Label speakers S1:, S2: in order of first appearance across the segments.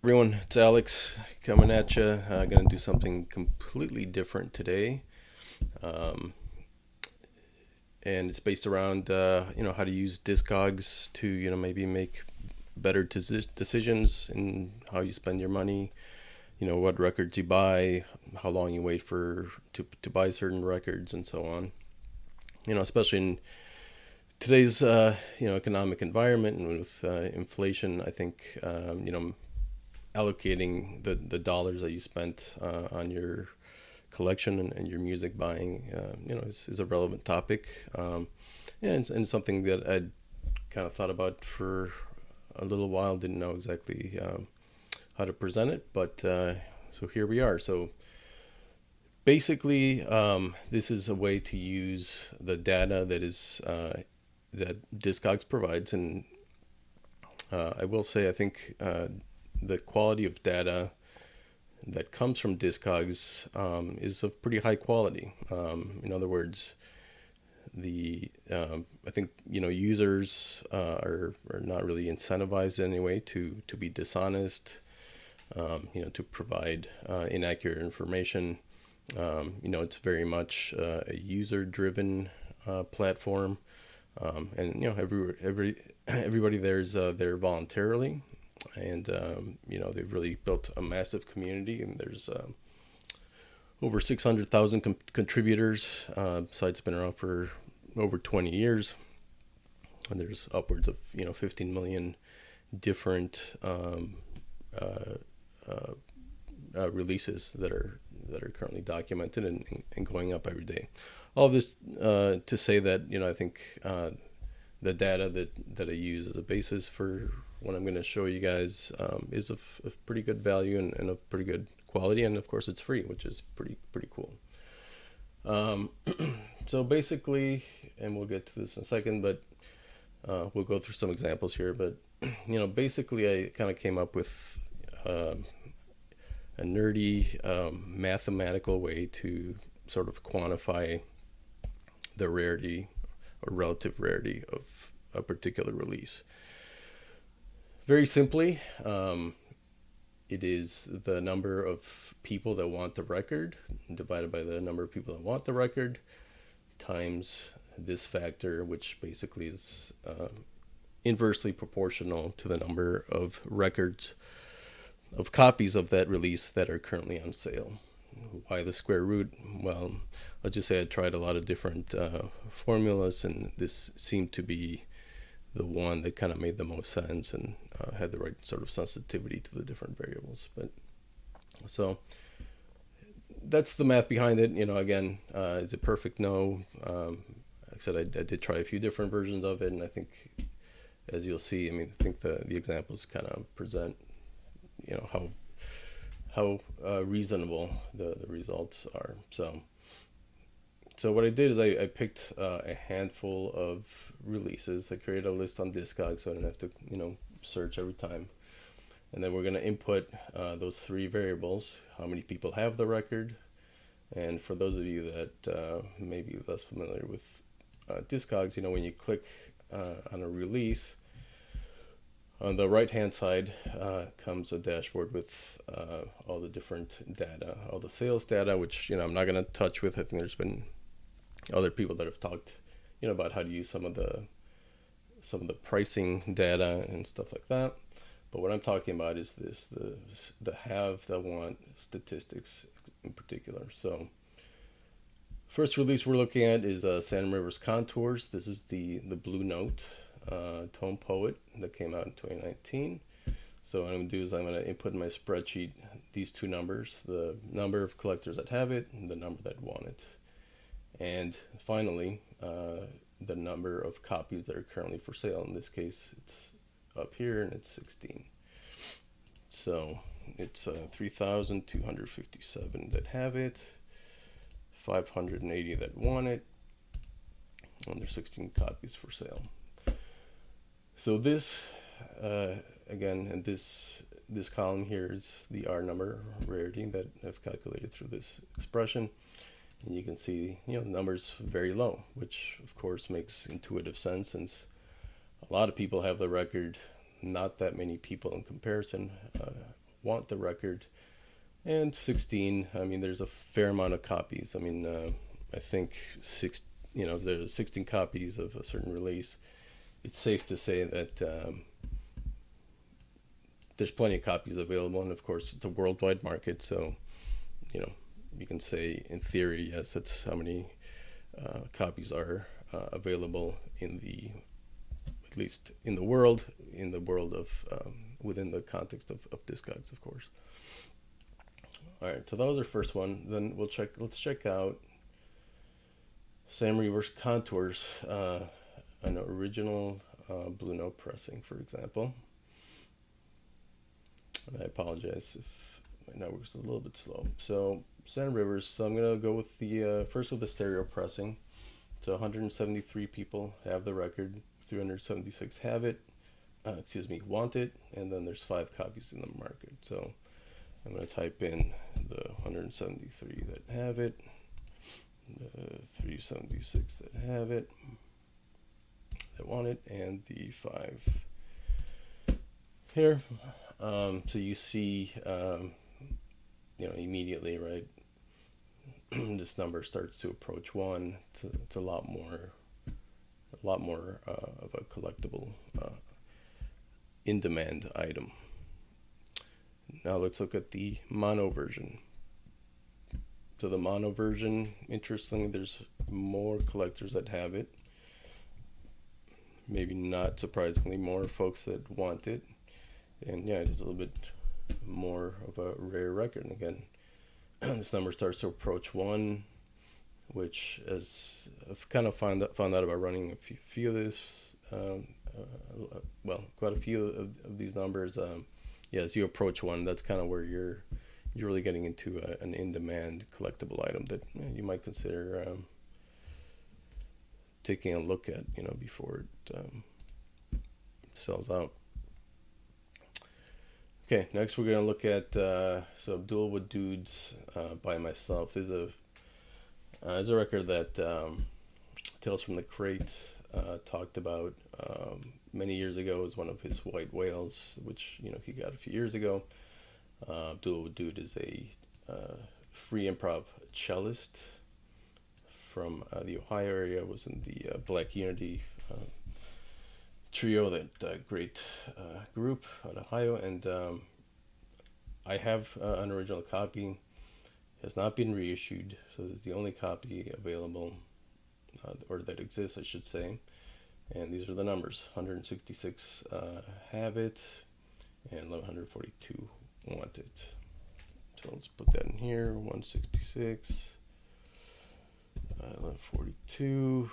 S1: Everyone, it's Alex coming at you. Gonna do something completely different today, um, and it's based around how to use Discogs to maybe make better decisions in how you spend your money. What records you buy, how long you wait for to buy certain records, and so on. Especially in today's economic environment and with inflation, I think allocating the dollars that you spent on your collection and your music buying, is a relevant topic. And something that I'd kind of thought about for a little while. Didn't know exactly how to present it, but so here we are. So basically, this is a way to use the data that Discogs provides, and I will say I think the quality of data that comes from Discogs is of pretty high quality. In other words, the I think users are not really incentivized in any way to be dishonest, to provide inaccurate information. It's very much a user-driven platform, and everybody there's there voluntarily, and they've really built a massive community, and there's over 600,000 contributors. Site's been around for over 20 years, and there's upwards of 15 million different releases that are currently documented and going up every day. All this to say that I think the data that I use as a basis for what I'm going to show you guys is of pretty good value and of pretty good quality, and of course it's free, which is pretty cool. So basically, and we'll get to this in a second, but we'll go through some examples here. But basically, I kind of came up with a nerdy mathematical way to sort of quantify the rarity or relative rarity of a particular release. Very simply, it is the number of people that want the record divided by the number of people that want the record times this factor, which basically is inversely proportional to the number of records of copies of that release that are currently on sale. Why the square root? Well, I'll just say I tried a lot of different formulas, and this seemed to be the one that kind of made the most sense and had the right sort of sensitivity to the different variables. But so that's the math behind it. Again, is it perfect? No. Like I said, I did try a few different versions of it, and I think, as you'll see, I think the examples kind of present how reasonable the results are. So what I did is I picked a handful of releases. I created a list on Discogs so I didn't have to search every time. And then we're going to input those three variables: how many people have the record. And for those of you that may be less familiar with Discogs, when you click on a release, on the right hand side comes a dashboard with all the different data, all the sales data, which I'm not going to touch with. I think there's been other people that have talked about how to use some of the pricing data and stuff like that. But what I'm talking about is the have, the want statistics in particular. So first release we're looking at is Sam Rivers Contours. This is the Blue Note Tone Poet that came out in 2019. So what I'm going to do is I'm going to input in my spreadsheet these two numbers: the number of collectors that have it and the number that want it, and finally the number of copies that are currently for sale. In this case, it's up here and it's 16. So it's 3,257 that have it, 580 that want it, and there's 16 copies for sale. So this again, and this column here is the R number rarity that I've calculated through this expression. And you can see, the numbers very low, which of course makes intuitive sense since a lot of people have the record, not that many people in comparison want the record. And 16, I mean, there's a fair amount of copies. I mean, I think if there's 16 copies of a certain release, it's safe to say that there's plenty of copies available. And of course, it's a worldwide market. So, you can say in theory, yes, that's how many copies are available at least in the world of within the context of Discogs, of course. All right, so that was our first one. Then let's check out Sam Rever's Contours, an original Blue Note pressing, for example. And I apologize if my network's a little bit slow. So Sam Rivers. So I'm gonna go with the first with the stereo pressing. So 173 people have the record. 376 have it. Want it, and then there's 5 copies in the market. So I'm going to type in the 173 that have it, the 376 that have it, that want it, and the 5 here. So you see, immediately, right? This number starts to approach 1. It's a lot more of a collectible, in-demand item. Now let's look at the mono version. So the mono version, interestingly, there's more collectors that have it. Maybe not surprisingly, more folks that want it. And yeah, it's a little bit more of a rare record. And again, this number starts to approach 1, which, as I've kind of found out about running a few of this, quite a few of these numbers. As you approach 1, that's kind of where you're really getting into an in-demand collectible item that you might consider taking a look at, before it sells out. Okay, next we're going to look at so Abdul Wadud's By Myself. This is a record that Tales from the Crate talked about many years ago. It was one of his white whales, which he got a few years ago. Abdul Wadud is a free improv cellist from the Ohio area. Was in the Black Unity trio, that great group out of Ohio, and I have an original copy. It has not been reissued, so it's the only copy available, or that exists, I should say. And these are the numbers: 166 have it, and 142 want it. So let's put that in here: 166, 1142.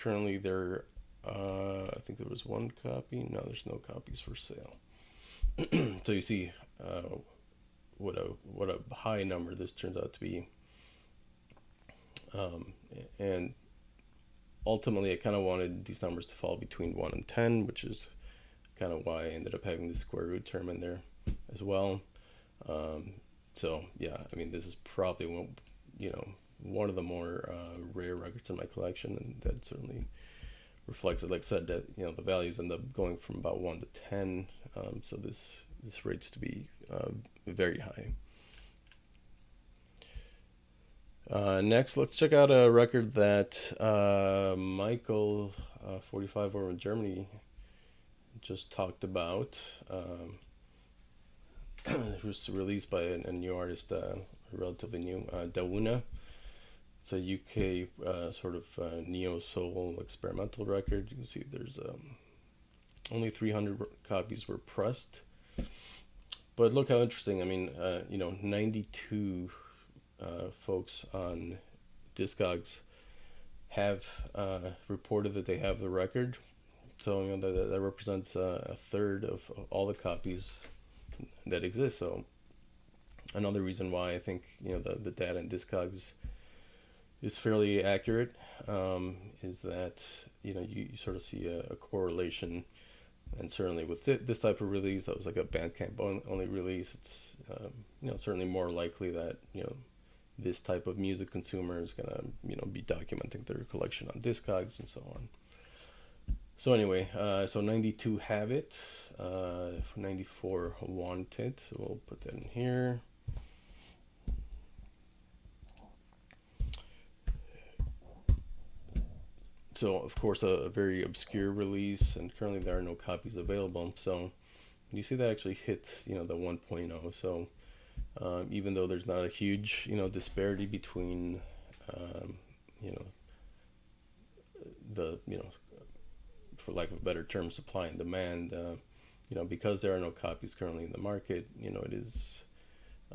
S1: Currently, there, I think there was 1 copy. No, there's no copies for sale. So you see, what a high number this turns out to be. And ultimately, I kind of wanted these numbers to fall between 1 and 10, which is kind of why I ended up having the square root term in there as well. So yeah, I mean, this is probably one of the more rare records in my collection, and that certainly reflects it. Like I said, that the values end up going from about 1 to 10. So this rates to be very high. Next, let's check out a record that Michael, 45 over in Germany, just talked about. It was released by a new artist, relatively new, Dawuna. It's a UK sort of neo-soul experimental record. You can see there's only 300 copies were pressed. But look how interesting. I mean, 92 folks on Discogs have reported that they have the record. So that represents a third of all the copies that exist. So another reason why I think the data in Discogs is fairly accurate is that you sort of see a correlation. And certainly with this type of release, that was like a Bandcamp only release, it's certainly more likely that this type of music consumer is gonna be documenting their collection on Discogs and so on. So anyway, so 92 have it, 94 want it, so we'll put that in here. So of course a very obscure release, and currently there are no copies available. So you see that actually hit, the 1.0. So even though there's not a huge, disparity between, um, you know, the, for lack of a better term, supply and demand, because there are no copies currently in the market, it is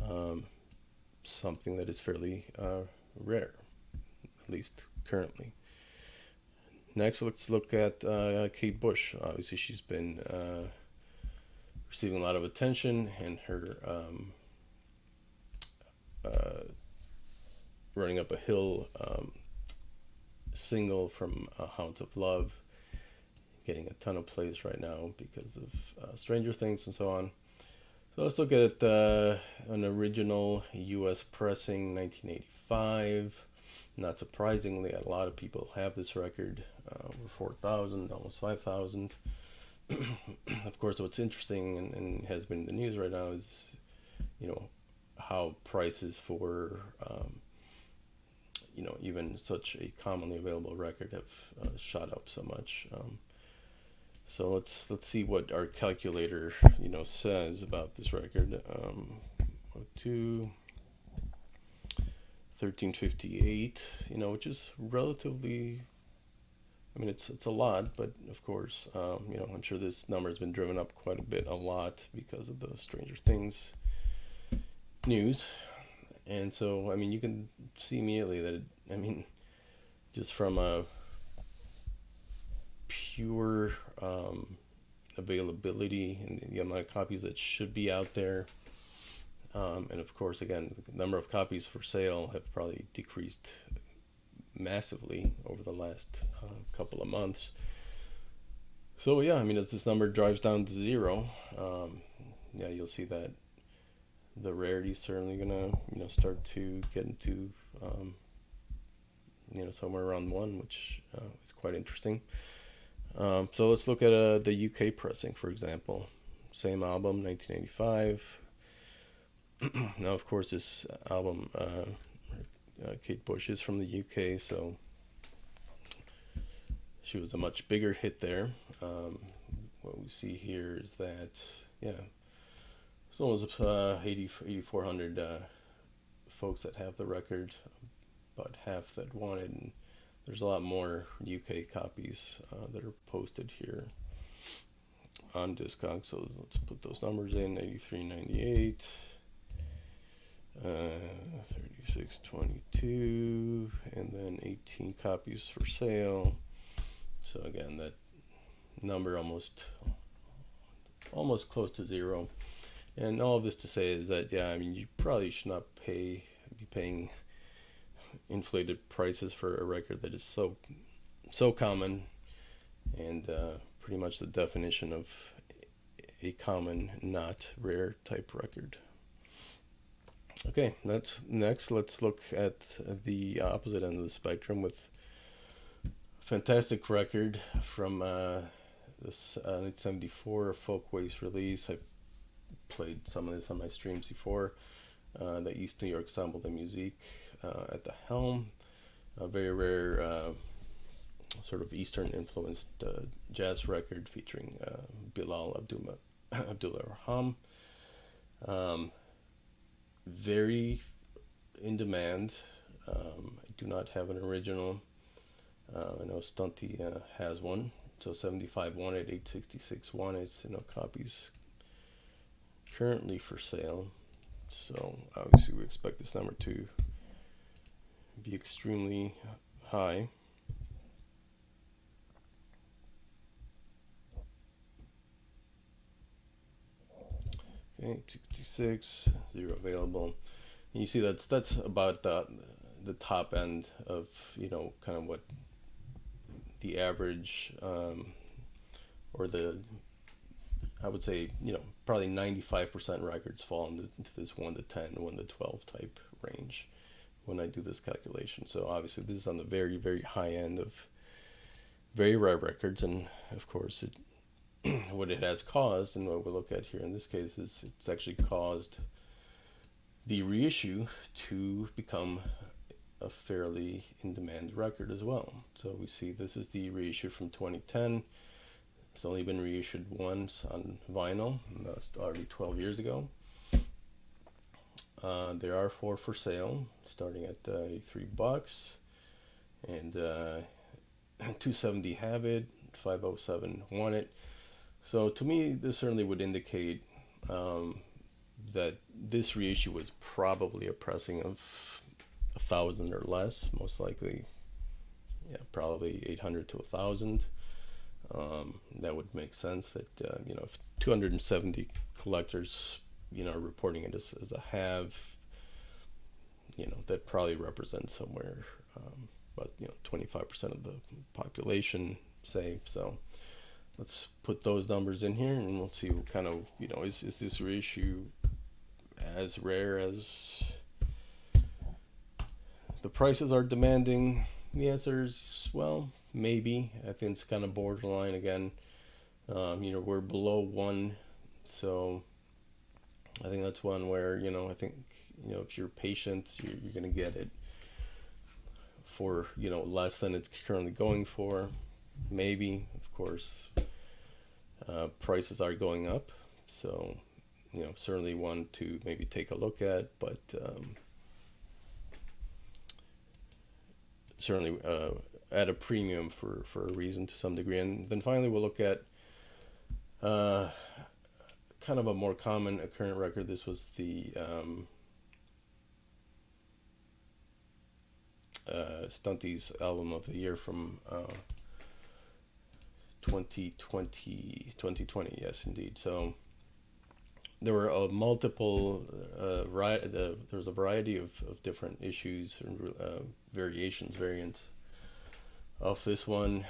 S1: um, something that is fairly rare, at least currently. Next, let's look at Kate Bush. Obviously, she's been receiving a lot of attention, and her uh, Running Up a Hill single from Hounds of Love getting a ton of plays right now because of Stranger Things and so on. So let's look at an original US pressing, 1985. Not surprisingly, a lot of people have this record, over 4,000, almost 5,000. Of course, what's interesting and has been in the news right now is, how prices for, even such a commonly available record have shot up so much. So let's see what our calculator, says about this record. 02 1358, which is relatively, I mean, it's a lot, but of course, I'm sure this number has been driven up quite a lot because of the Stranger Things news. And so, I mean, you can see immediately that, just from a pure availability and the amount of copies that should be out there, and of course, again, the number of copies for sale have probably decreased massively over the last couple of months. So yeah, as this number drives down to zero, you'll see that the Rarity is certainly gonna start to get into somewhere around one, which is quite interesting. So let's look at the UK pressing, for example. Same album, 1985. Now, of course, this album, Kate Bush, is from the UK, so she was a much bigger hit there. What we see here is that, there's almost 8,400 folks that have the record, about half that wanted, and there's a lot more UK copies that are posted here on Discogs. So let's put those numbers in: 83, 98, 36, 22, and then 18 copies for sale. So again, that number almost close to zero. And all of this to say is that, you probably should not be paying inflated prices for a record that is so common, and pretty much the definition of a common, not rare type record. Okay, next let's look at the opposite end of the spectrum with a fantastic record from this 1974 Folkways release. I played some of this on my streams before. The East New York Ensemble de Musique at the helm. A very rare sort of Eastern influenced jazz record featuring Bilal Abdul Raham. Very in demand. I do not have an original. I know Stunty has one. So 75 wanted, 866 wanted. Copies currently for sale. So obviously we expect this number to be extremely high. Okay, 66, 0 available. And you see that's about the top end of kind of what the average or the, I would say, probably 95% records fall into this 1 to 10, 1 to 12 type range when I do this calculation. So obviously this is on the very, very high end of very rare records, and of course, what it has caused, and what we'll look at here in this case, is it's actually caused the reissue to become a fairly in-demand record as well. So we see this is the reissue from 2010. It's only been reissued once on vinyl, and that's already 12 years ago. There are 4 for sale, starting at $83, and 270 have it, 507 want it. So to me, this certainly would indicate that this reissue was probably a pressing of 1,000 or less, most likely. Yeah, probably 800 to 1,000. That would make sense. That if 270 collectors are reporting it as a have, that probably represents somewhere about 25% of the population, say. So let's put those numbers in here, and we'll see what kind of is this reissue as rare as the prices are demanding. The answer is, well, maybe. I think it's kind of borderline again. We're below 1, so I think that's one where I think if you're patient, you're gonna get it for less than it's currently going for. Maybe, of course, prices are going up, so certainly one to maybe take a look at, but certainly at a premium for a reason to some degree. And then finally we'll look at kind of a more common occurrent record. This was the Stunties album of the year from 2020, yes indeed. So there were multiple there was a variety of different issues and variants of this one.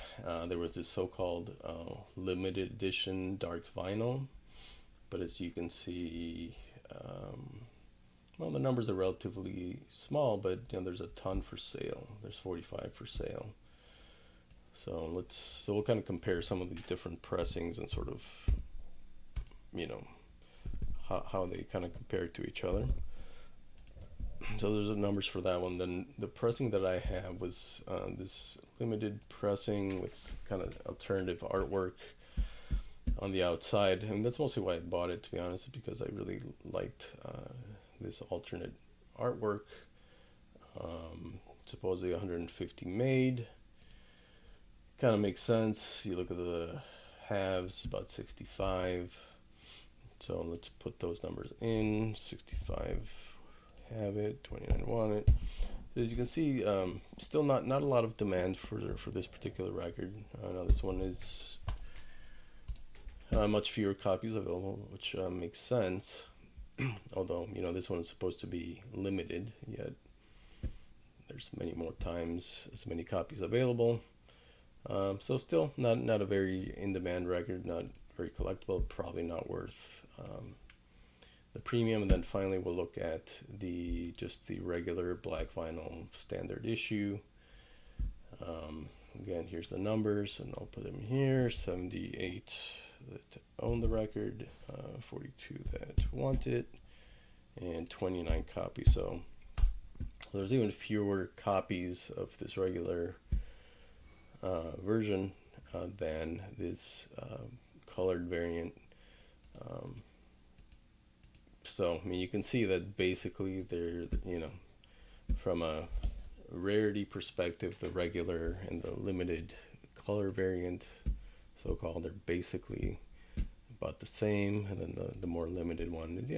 S1: There was this so-called limited edition dark vinyl, but as you can see, the numbers are relatively small, but there's a ton for sale. There's 45 for sale. So we'll kind of compare some of these different pressings and sort of how they kind of compare to each other. So there's the numbers for that one. Then the pressing that I have was this limited pressing with kind of alternative artwork on the outside, and that's mostly why I bought it, to be honest, because I really liked this alternate artwork. Supposedly 150 made. Kind of makes sense. You look at the halves, about 65. So let's put those numbers in. 65 have it, 29 want it. So as you can see, still not a lot of demand for this particular record. Now this one is much fewer copies available, which makes sense. Although this one is supposed to be limited, yet there's many more times as many copies available. So still not a very in-demand record, not very collectible, probably not worth the premium. And then finally we'll look at just the regular black vinyl standard issue. Again, here's the numbers, and I'll put them here. 78 that own the record, 42 that want it, and 29 copies. So there's even fewer copies of this regular version than this colored variant. So you can see that basically they're from a rarity perspective, the regular and the limited color variant, so-called, they're basically about the same. And then the more limited one is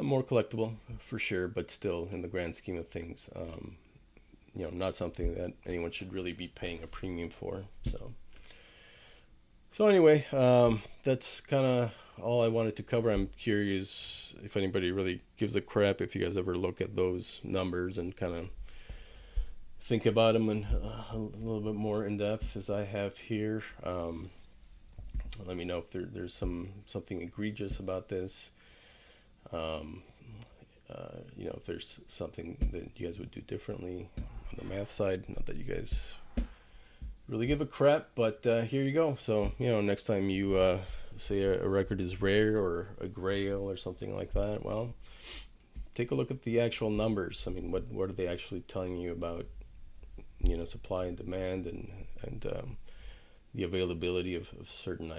S1: more collectible for sure, but still in the grand scheme of things, not something that anyone should really be paying a premium for. So anyway, that's kind of all I wanted to cover. I'm curious if anybody really gives a crap, if you guys ever look at those numbers and kind of think about them in a little bit more in depth as I have here. Let me know if there's something egregious about this. If there's something that you guys would do differently on the math side. Not that you guys really give a crap. But here you go. So next time you say a record is rare or a grail or something like that, well, take a look at the actual numbers. I mean, what are they actually telling you about supply and demand and the availability of certain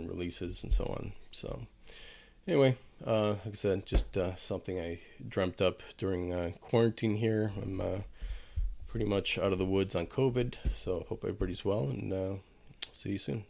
S1: releases and so on. So anyway, like I said, just something I dreamt up during quarantine here. I'm pretty much out of the woods on COVID, so hope everybody's well, and see you soon.